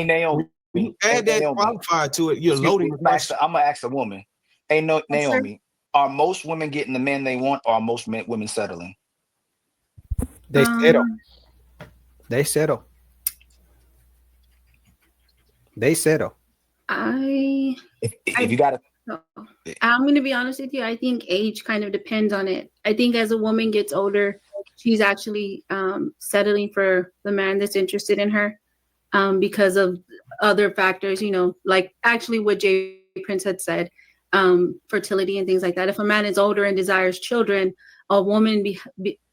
Naomi. You Hey, add that Naomi. qualifier to it, you're Excuse loading me. the question. I'm gonna ask a woman. Hey, no, Yes, sir. Naomi. Are most women getting the man they want, or are most women settling? They settle. Um, They settle. They settle. I If I you got to, so I'm gonna be honest with you. I think age kind of depends on it. I think as a woman gets older, she's actually settling for the man that's interested in her because of other factors. Like actually what Jay Prince had said, fertility and things like that. If a man is older and desires children, a woman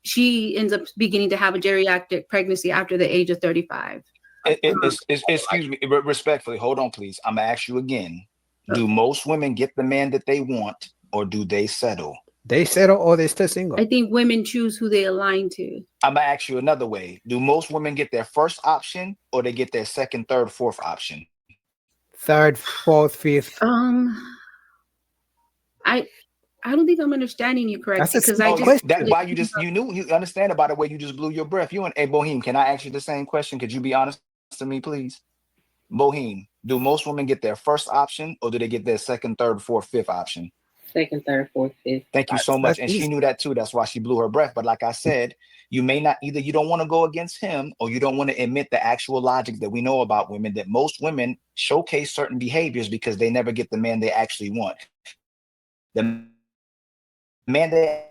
she ends up beginning to have a geriatric pregnancy after the age of 35. excuse me, respectfully, hold on, please. I'm gonna ask you again. So Do most women get the man that they want, or do they settle? They settle or they still single. I think women choose who they align to. I'm gonna ask you another way. Do most women get their first option, or they get their second, third, fourth option? Third, fourth, fifth. I I don't think I'm understanding you That's correctly a because I simple just That's question. why you understand about the way you just blew your breath. You and hey Boheme, can I ask you the same question? Could you be honest to me, please? Boheme, do most women get their first option, or do they get their second, third, fourth, fifth option? Second, third, fourth, fifth. Thank you so much. That's And she easy. knew that too. That's why she blew her breath. But like I said, you may not either you don't want to go against him, or you don't want to admit the actual logic that we know about women, that most women showcase certain behaviors because they never get the man they actually want. The man they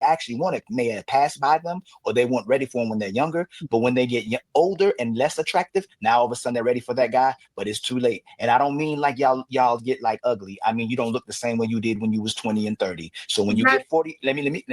actually wanted may have passed by them, or they weren't ready for him when they're younger. But when they get older and less attractive, now all of a sudden they're ready for that guy, but it's too late. And I don't mean like y'all get like ugly. I mean, you don't look the same way you did when you was 20 and 30. So when you Right. get 40, let me,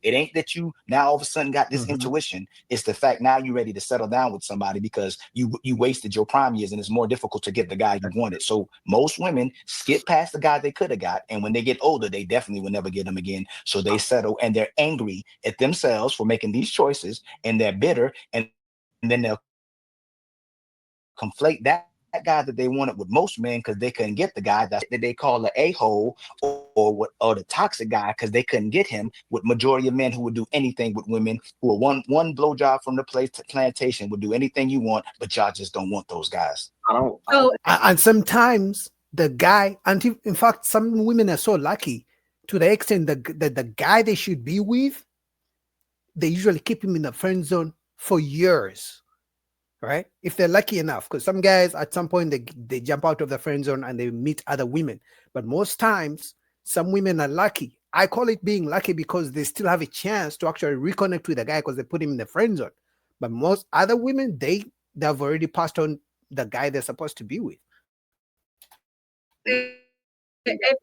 it ain't that you now all of a sudden got this intuition. It's the fact now you're ready to settle down with somebody because you wasted your prime years, and it's more difficult to get the guy you wanted. So most women skip past the guy they could have got, and when they get older, they definitely will never get him again. So they settle, and they're angry at themselves for making these choices, and they're bitter, and then they'll conflate that guy that they wanted with most men because they couldn't get the guy that they call the a-hole, or the toxic guy, because they couldn't get him with majority of men who would do anything with women, who are one blowjob from the plantation, would do anything you want, but y'all just don't want those guys. So And sometimes the guy, and in fact, some women are so lucky to the extent that the guy they should be with, they usually keep him in the friend zone for years, right? If they're lucky enough, because some guys at some point they jump out of the friend zone and they meet other women. But most times, some women are lucky. I call it being lucky because they still have a chance to actually reconnect with the guy because they put him in the friend zone. But most other women, they've already passed on the guy they're supposed to be with.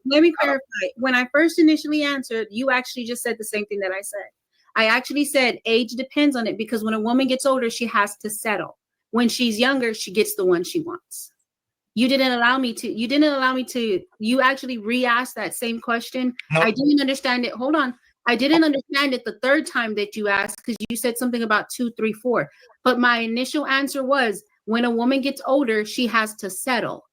let me clarify. When I first initially answered, you actually just said the same thing that I said. I actually said age depends on it because when a woman gets older, she has to settle. When she's younger, she gets the one she wants. You didn't allow me to. You actually re-asked that same question. No. I didn't understand it. Hold on. I didn't understand it the third time that you asked because you said something about 2, 3, 4. But my initial answer was when a woman gets older, she has to settle.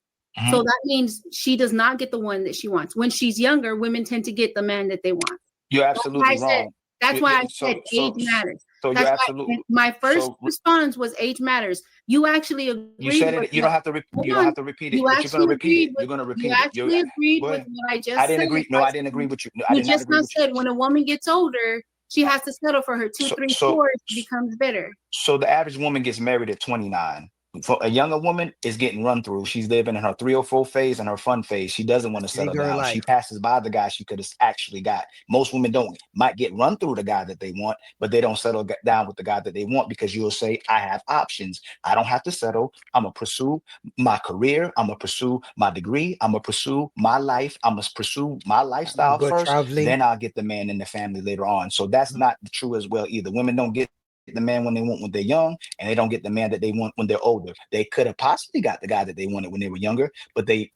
So that means she does not get the one that she wants. When she's younger, women tend to get the man that they want. You're absolutely wrong. That's why I said age matters. So That's you're why absolutely. my first response was age matters. You actually agreed. You said it. You don't have to. You don't have to repeat it. But you're going to repeat it. You're going to repeat it. You actually agreed with what I just said. I didn't agree. No, I didn't agree with you. No, I You did not just agree now with you. said when a woman gets older, she has to settle for her 2, 3, 4. She becomes bitter. So the average woman gets married at 29. For a younger woman is getting run through. She's living in her 3 or 4 phase and her fun phase. She doesn't want to settle down. She passes by the guy she could have actually got. Most women might get run through the guy that they want, but they don't settle down with the guy that they want because you'll say, I have options. I don't have to settle. I'm going to pursue my career. I'm going to pursue my degree. I'm going to pursue my life. I'm going to pursue my lifestyle first. Traveling. Then I'll get the man in the family later on. So that's not true as well either. Women don't get the man when they want when they're young, and they don't get the man that they want when they're older. They could have possibly got the guy that they wanted when they were younger, but they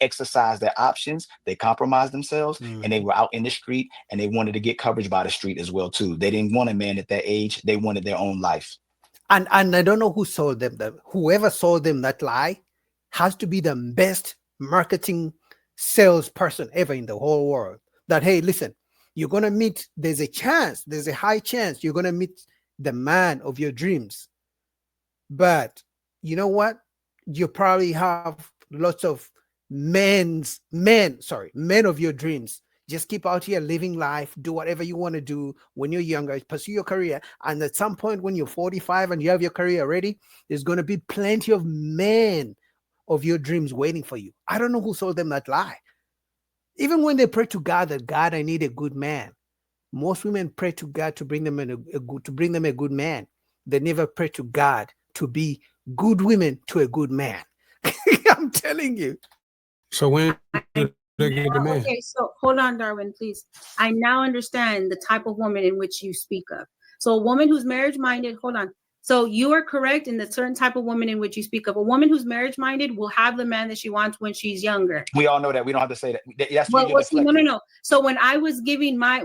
exercised their options, they compromised themselves, and they were out in the street, and they wanted to get coverage by the street as well too. They didn't want a man at that age. They wanted their own life. And I don't know who sold them that. Whoever sold them that lie has to be the best marketing salesperson ever in the whole world. That, hey, listen, you're gonna meet, there's a high chance you're gonna meet the man of your dreams. But you know what? you probably have lots of men of your dreams. Just keep out here living life, do whatever you want to do when you're younger, pursue your career. And at some point when you're 45 and you have your career ready, there's going to be plenty of men of your dreams waiting for you. I don't know who sold them that lie. Even when they pray to God that God, I need a good man. Most women pray to God to bring them a good man. They never pray to God to be good women to a good man. I'm telling you. So when do they get the man? Okay, so hold on, Darwin, please. I now understand the type of woman in which you speak of. So a woman who's marriage-minded, hold on. So you are correct in the certain type of woman in which you speak of. A woman who's marriage-minded will have the man that she wants when she's younger. We all know that. We don't have to say that. That's Well, what you're deflecting. no. So when I was giving my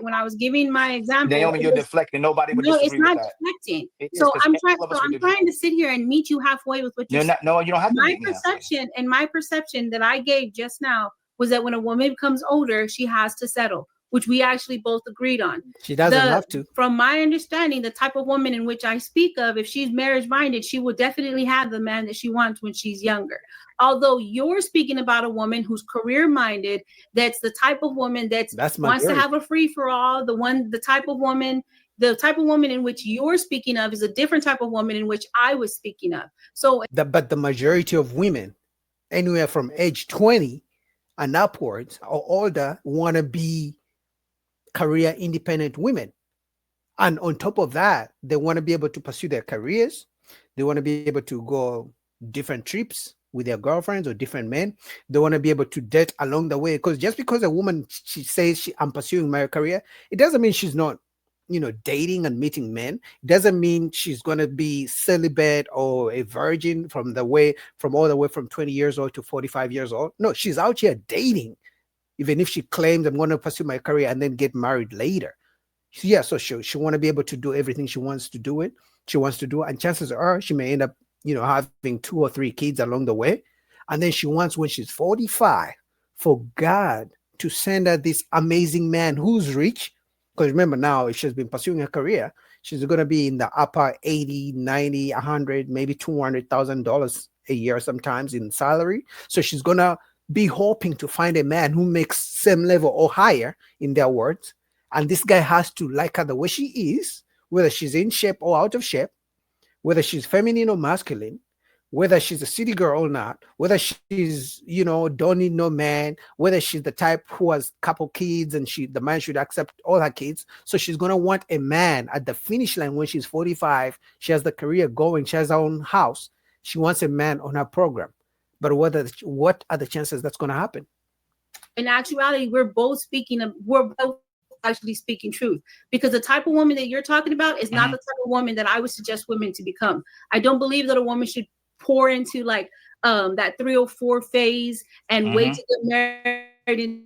example, Naomi, you're deflecting. Nobody would no, it's disagree with not that. deflecting. It is, So 'cause all of us would I'm agree. trying to sit here and meet you halfway with what you're saying. No, you don't have to My meet me halfway. my perception that I gave just now was that when a woman becomes older, she has to settle, which we actually both agreed on. She doesn't have to. From my understanding, the type of woman in which I speak of, if she's marriage minded, she will definitely have the man that she wants when she's younger. Although you're speaking about a woman who's career minded, that's the type of woman that wants to have a free for all. The type of woman in which you're speaking of is a different type of woman in which I was speaking of. So, but the majority of women, anywhere from age 20 and upwards or older, want to be career independent women. And on top of that, they want to be able to pursue their careers. They want to be able to go different trips with their girlfriends or different men. They want to be able to date along the way. Because just because a woman, she says I'm pursuing my career, it doesn't mean she's not, dating and meeting men. It doesn't mean she's going to be celibate or a virgin from all the way from 20 years old to 45 years old. No, she's out here dating, even if she claims I'm going to pursue my career and then get married later. Yeah, so she want to be able to do everything she wants to do, and chances are she may end up, having 2 or 3 kids along the way. And then she wants, when she's 45, for God to send her this amazing man who's rich. Because remember now, if she's been pursuing her career, she's going to be in the upper 80, 90, 100, maybe $200,000 a year sometimes in salary. So she's going to be hoping to find a man who makes same level or higher, in their words. And this guy has to like her the way she is, whether she's in shape or out of shape, whether she's feminine or masculine, whether she's a city girl or not, whether she's, don't need no man, whether she's the type who has a couple kids and the man should accept all her kids. So she's going to want a man at the finish line when she's 45. She has the career going. She has her own house. She wants a man on her program. But what are the chances that's going to happen? In actuality, we're both actually speaking truth, because the type of woman that you're talking about is not the type of woman that I would suggest women to become. I don't believe that a woman should pour into that 304 phase and wait to get married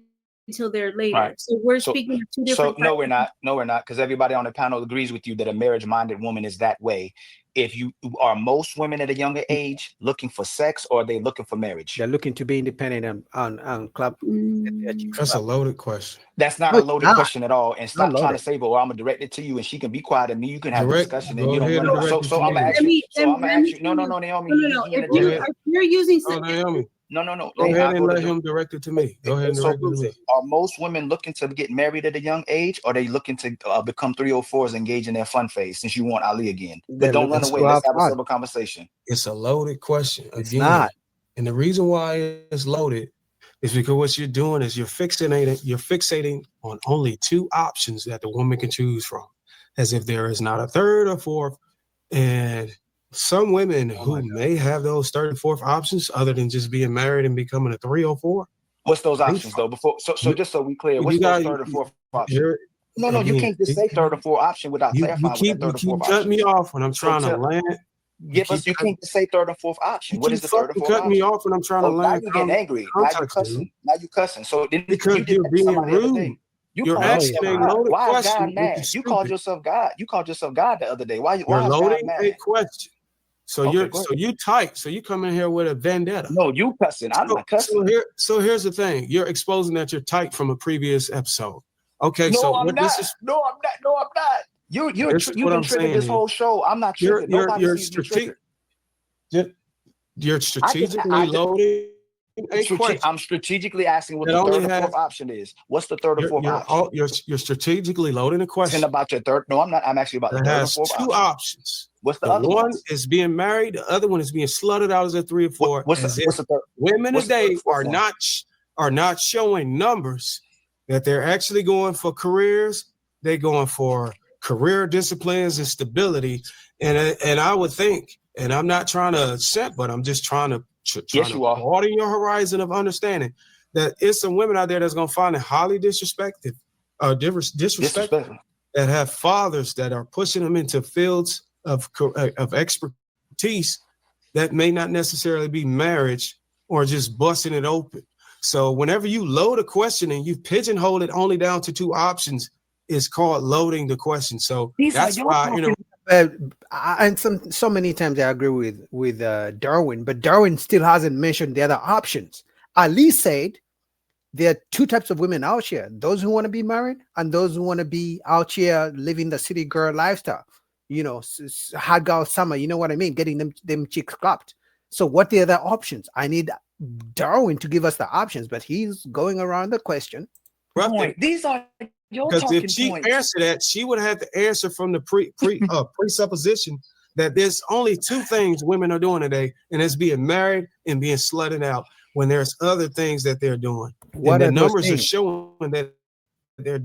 until they're later. Right. So we're speaking of two different. So no, we're not, because everybody on the panel agrees with you that a marriage-minded woman is that way. If you are most women at a younger age looking for sex, or are they looking for marriage? They're looking to be independent on club. That's a loaded question. That's not a loaded question at all. And stop trying to say, "Well, I'm gonna direct it to you," and she can be quiet, and me, you can have a discussion, and you don't run it. So I'm gonna ask you. No, Naomi. No. If you're using, Naomi. No. Go ahead and let him direct it to me. Go ahead and direct it to me. Are most women looking to get married at a young age, or are they looking to become 304s, engage in their fun phase? Since you want Ali again, but don't run away. Let's have a civil conversation. It's a loaded question again, and the reason why it's loaded is because what you're doing is you're fixating on only 2 options that the woman can choose from, as if there is not a third or fourth. And some women who may have those third and fourth options, other than just being married and becoming a 304. What's those options though? So just so we clear, what's those third and fourth options? No, you can't just say third or fourth option without clarifying what that third or fourth option. You keep cutting me off when I'm trying to land. You can't just say third and fourth option. What is the third or fourth option? Cut me off when I'm trying to land. Now you're getting angry. Now you're cussing. So then because you're being rude. You're asking a loaded question. Why is God mad? You called yourself God. You called yourself God the other day. Why is loading God mad? a question? So you type. So you come in here with a vendetta. No, you cussing. I'm not cussing. So here's the thing. You're exposing that you're typed from a previous episode. Okay. No, so I'm not. No, I'm not. You've been triggered this whole show. I'm not triggered. Nobody sees me triggered. you're strategically loading a question. I'm strategically asking what that the only third or has fourth option is. What's the third or fourth option? you're strategically loading a Asking question about your third. No, I'm not. I'm asking about the that third or has fourth two option. options. What's the The other one ones? is being married, the other one is being slutted out as a 3 or 4. What's the third? Women What's the third today or fourth one? are not showing numbers that they're actually going for careers. They're going for career disciplines and stability. And I would think, and I'm not trying to set, but I'm just trying to Yes, you are. broaden your horizon of understanding that it's some women out there that's going to find it highly disrespectful Disrespectful. that have fathers that are pushing them into fields of expertise that may not necessarily be marriage or just busting it open. So whenever you load a question and you pigeonhole it only down to 2 options, it's called loading the question. So that's why and so many times I agree with Darwin, but Darwin still hasn't mentioned the other options. Ali said there are 2 types of women out here: those who want to be married and those who want to be out here living the city girl lifestyle. You know, hot girl summer. You know what I mean? Getting them chicks clapped. So what are the other options? I need Darwin to give us the options, but he's going around the question. These are your because talking if she points. answered that, she would have to answer from the presupposition that there's only 2 things women are doing today, and it's being married and being slutted out. When there's other things that they're doing, what and the numbers things? are showing that they're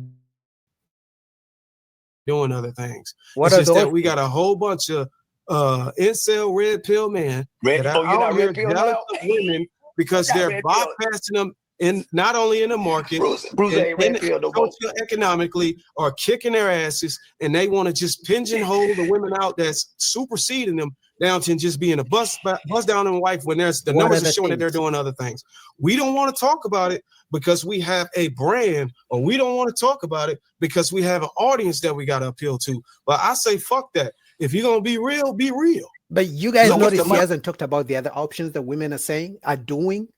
doing other things. What it's are just those that we things? got a whole bunch of incel red pill men Red, that are you're not out here red pill jealous now? of women because Not they're red pill. bypassing them in not only in the market Bruce ain't red pill no more. socioeconomically are kicking their asses, and they want to just pigeonhole the women out that's superseding them down to just being a bust down in wife when there's the What numbers are are the showing that they're things? doing other things. We don't want to talk about it because we have a brand, or we don't want to talk about it because we have an audience that we got to appeal to. But I say, fuck that. If you're going to be real, be real. But you guys So what's notice the he hasn't talked about the other options that women are doing.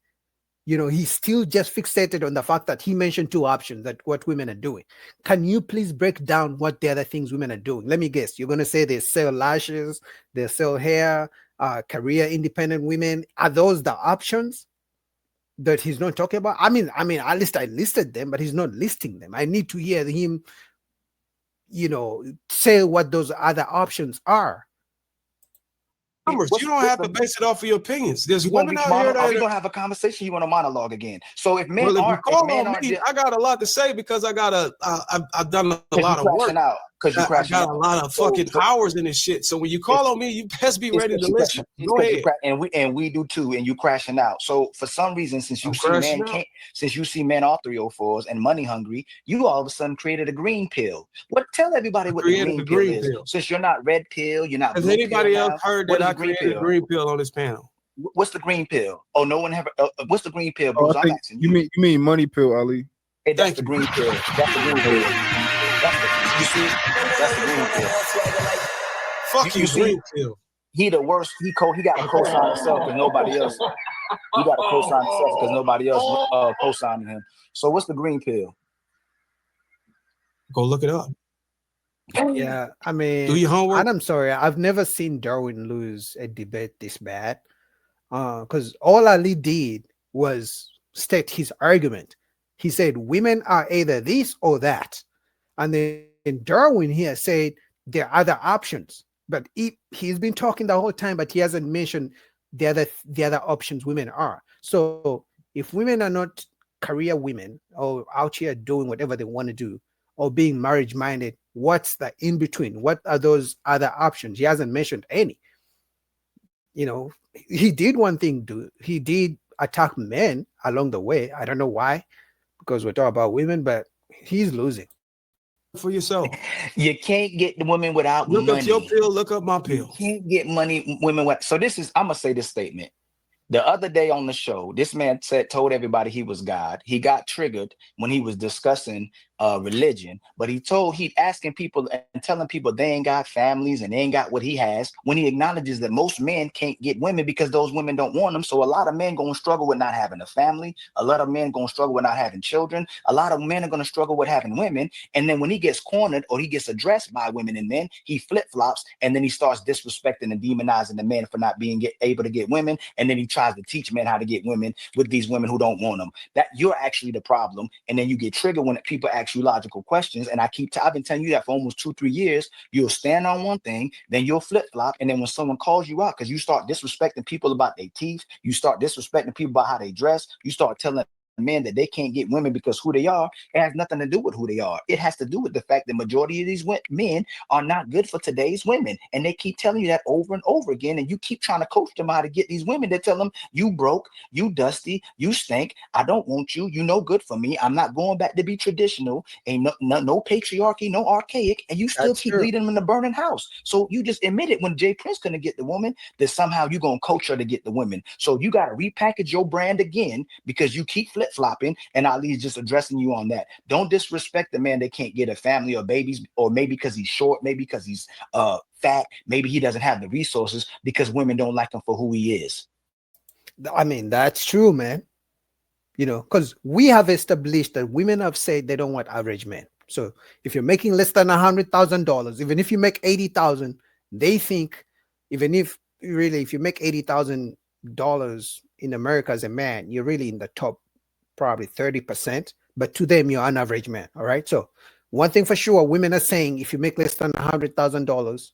You know, he's still just fixated on the fact that he mentioned 2 options that what women are doing. Can you please break down what the other things women are doing? Let me guess. You're going to say they sell lashes, they sell hair, career independent women. Are those the options that he's not talking about? I mean, at least I listed them, but he's not listing them. I need to hear him, say what those other options are. Numbers. You don't have to base it off of your opinions. There's women out here that are we gonna have a conversation? You want a monologue again? So if men well, if you aren't, call if men on aren't, me, I got a lot to say because I've done a lot of work. Because you I crashing got out. a lot of fucking hours in this shit. So when you call on me, you best be ready to listen. Go ahead. And we do too, and you crashing out. So for some reason, since you see men all 304s and money hungry, you all of a sudden created a green pill. Tell everybody what the green pill is. Since you're not red pill, you're not. Has anybody else heard that I created a green pill on this panel? What's the green pill? Oh, no one ever. What's the green pill, Bruce? I'm asking you. You mean money pill, Ali? Hey, that's the green pill. That's the green pill. You see, that's the green pill. Fuck you, green pill. He the worst. He got to co-sign himself because nobody else. He got to co-sign himself because nobody else co-signing him. So what's the green pill? Go look it up. Yeah, I mean, do your homework. And I'm sorry, I've never seen Darwin lose a debate this bad. Because all Ali did was state his argument. He said women are either this or that, and then Darwin here said there are other options. But he's been talking the whole time, but he hasn't mentioned the other options women are. So if women are not career women or out here doing whatever they want to do or being marriage minded, what's the in between? What are those other options? He hasn't mentioned any. You know, he did one thing. He did attack men along the way. I don't know why, because we're talking about women, but he's losing. For yourself, you can't get the women without look money. Up your pill. Look up my pill. You can't get women. So I'm gonna say this statement. The other day on the show, this man told everybody he was God. He got triggered when he was discussing religion, but he asking people and telling people they ain't got families and they ain't got what he has, when he acknowledges that most men can't get women because those women don't want them. So a lot of men gonna struggle with not having a family, a lot of men gonna struggle with not having children, a lot of men are gonna struggle with having women. And then when he gets cornered or he gets addressed by women and men, he flip-flops, and then he starts disrespecting and demonizing the men for not being able to get women, and then he tries to teach men how to get women with these women who don't want them. That you're actually the problem. And then you get triggered when people ask you logical questions. And I've been telling you that for almost 2-3 years. You'll stand on one thing, then you'll flip-flop, and then when someone calls you out because you start disrespecting people about their teeth, you start disrespecting people about how they dress, you start telling men that they can't get women because who they are, it has nothing to do with who they are. It has to do with the fact that majority of these men are not good for today's women, and they keep telling you that over and over again, and you keep trying to coach them how to get these women. They tell them, you broke, you dusty, you stink, I don't want you, you no good for me, I'm not going back to be traditional, ain't no patriarchy, no archaic, and you still keep leading them in the burning house. So you just admitted when Jay Prince couldn't get the woman that somehow you're gonna coach her to get the women. So you got to repackage your brand again because you keep flip-flopping, and Ali's just addressing you on that. Don't disrespect the man that can't get a family or babies, or maybe because he's short, maybe because he's fat, maybe he doesn't have the resources, because women don't like him for who he is. I mean, that's true, man. You know, because we have established that women have said they don't want average men. So if you're making less than $100,000, even if you make 80,000, they think, even if you make $80,000 in America as a man, you're really in the top probably 30%, but to them, you're an average man. All right. So one thing for sure, women are saying if you make less than $100,000,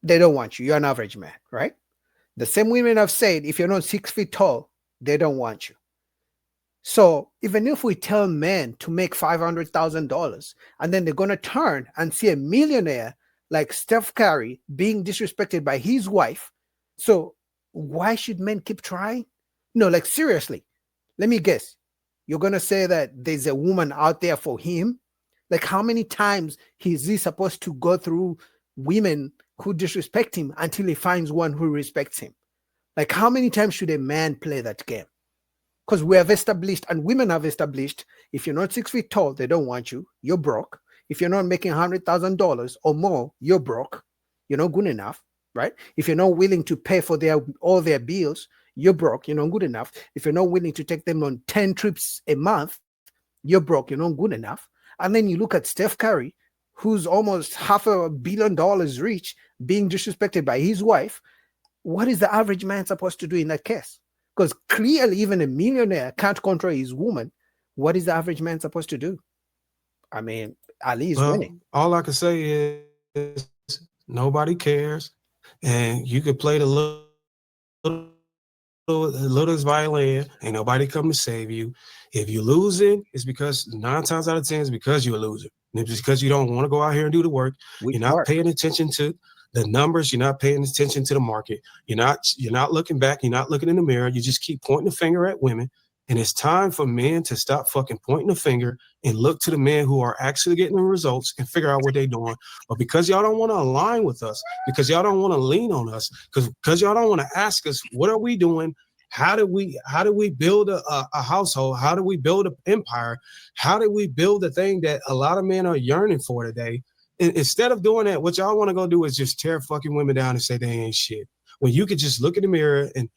they don't want you. You're an average man, right? The same women have said if you're not 6 feet tall, they don't want you. So even if we tell men to make $500,000 and then they're going to turn and see a millionaire like Steph Curry being disrespected by his wife, so why should men keep trying? No, like seriously, let me guess. You're going to say that there's a woman out there for him? Like how many times is he supposed to go through women who disrespect him until he finds one who respects him? Like how many times should a man play that game? Because we have established, and women have established, if you're not 6 feet tall, they don't want you. You're broke. If you're not making $100,000 or more, you're broke. You're not good enough, right? If you're not willing to pay for all their bills, you're broke. You're not good enough. If you're not willing to take them on 10 trips a month, you're broke. You're not good enough. And then you look at Steph Curry, who's almost $500 million rich, being disrespected by his wife. What is the average man supposed to do in that case? Because clearly even a millionaire can't control his woman. What is the average man supposed to do? I mean, Ali is winning. All I can say is nobody cares. And you could play the littlest violin, ain't nobody come to save you. If you're losing, it's because 9 times out of 10 is because you're a loser. And it's because you don't want to go out here and do the work. You're not paying attention to the numbers. You're not paying attention to the market. You're not looking back. You're not looking in the mirror. You just keep pointing the finger at women. And it's time for men to stop fucking pointing the finger and look to the men who are actually getting the results and figure out what they're doing. But because y'all don't want to align with us, because y'all don't want to lean on us, because y'all don't want to ask us, what are we doing? How do we build a household? How do we build an empire? How do we build the thing that a lot of men are yearning for today? And instead of doing that, what y'all want to go do is just tear fucking women down and say they ain't shit. When you could just look in the mirror, and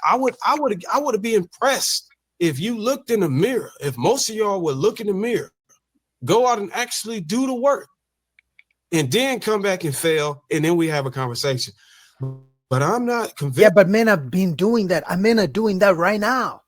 I would be impressed if you looked in the mirror. If most of y'all would look in the mirror, go out and actually do the work, and then come back and fail, and then we have a conversation. But I'm not convinced. Yeah, but men have been doing that, and men are doing that right now.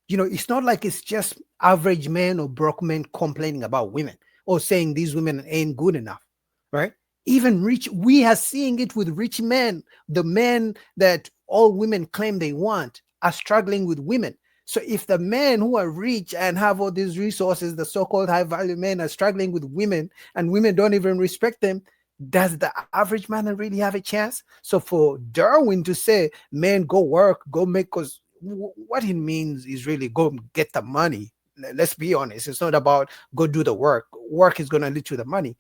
You know, it's not like it's just average men or broke men complaining about women or saying these women ain't good enough, right? Even rich, we are seeing it with rich men. The men that all women claim they want are struggling with women. So if the men who are rich and have all these resources, the so-called high-value men, are struggling with women and women don't even respect them, does the average man really have a chance? So for Darwin to say, men, go work, go make, because what it means is really go get the money. Let's be honest. It's not about go do the work. Work is going to lead to the money.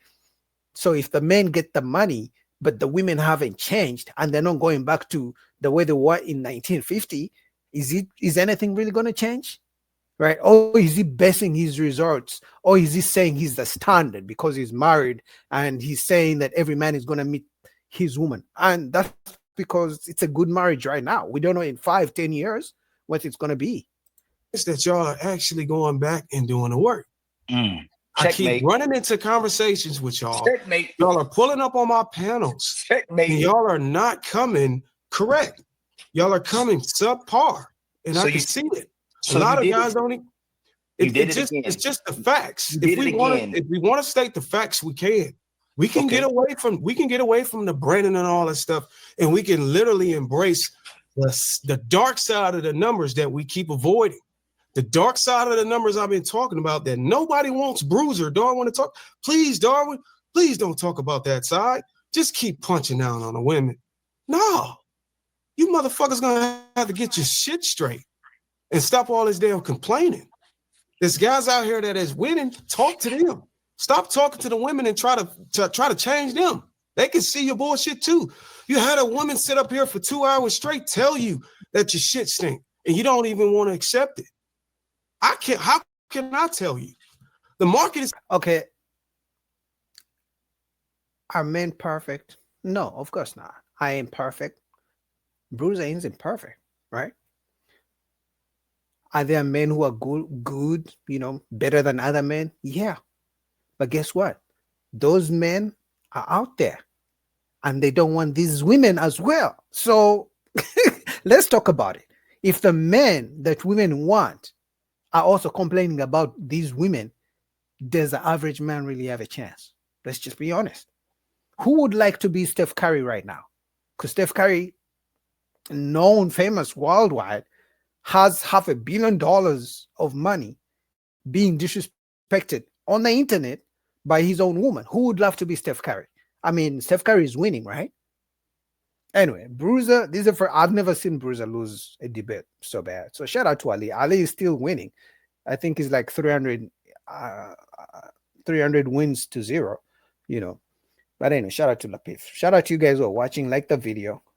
So if the men get the money, but the women haven't changed and they're not going back to the way they were in 1950, is anything really going to change? right? Or is he basing his results, or is he saying he's the standard because he's married and he's saying that every man is going to meet his woman? And that's because it's a good marriage right now. We don't know in 5-10 years what it's going to be. It's that y'all are actually going back and doing the work. Mm. I keep Checkmate. running into conversations with y'all. Checkmate. Y'all are pulling up on my panels. Checkmate. And y'all are not coming correct. Y'all are coming subpar. And So I you- can see it. so a lot you of did guys it- don't even. You did it just, again. it's just the facts. You If did we it want again. to, if we want to state the facts, we can. We can Okay. get away from the branding and all that stuff, and we can literally embrace the dark side of the numbers that we keep avoiding. The dark side of the numbers I've been talking about that nobody wants. Bruiser, Darwin, want to talk? Please, Darwin, please don't talk about that side. Just keep punching down on the women. No, you motherfuckers gonna have to get your shit straight and stop all this damn complaining. There's guys out here that is winning. Talk to them. Stop talking to the women and try to change them. They can see your bullshit too. You had a woman sit up here for 2 hours straight tell you that your shit stink, and you don't even want to accept it. I can't. How can I tell you? The market is Okay. Are men perfect? No, of course not. I ain't perfect. Bruiser isn't perfect, right? Are there men who are good, better than other men? Yeah. But guess what? Those men are out there and they don't want these women as well. So let's talk about it. If the men that women want are also complaining about these women, does the average man really have a chance? Let's just be honest. Who would like to be Steph Curry right now? Because Steph Curry, known, famous worldwide, has $500 million of money being disrespected on the internet by his own woman. Who would love to be Steph Curry? I mean, Steph Curry is winning, right? Anyway, Bruiser, I've never seen Bruiser lose a debate so bad. So shout out to Ali. Ali is still winning. I think he's like 300 wins to 0, But anyway, shout out to Lapif. Shout out to you guys who are watching. Like the video.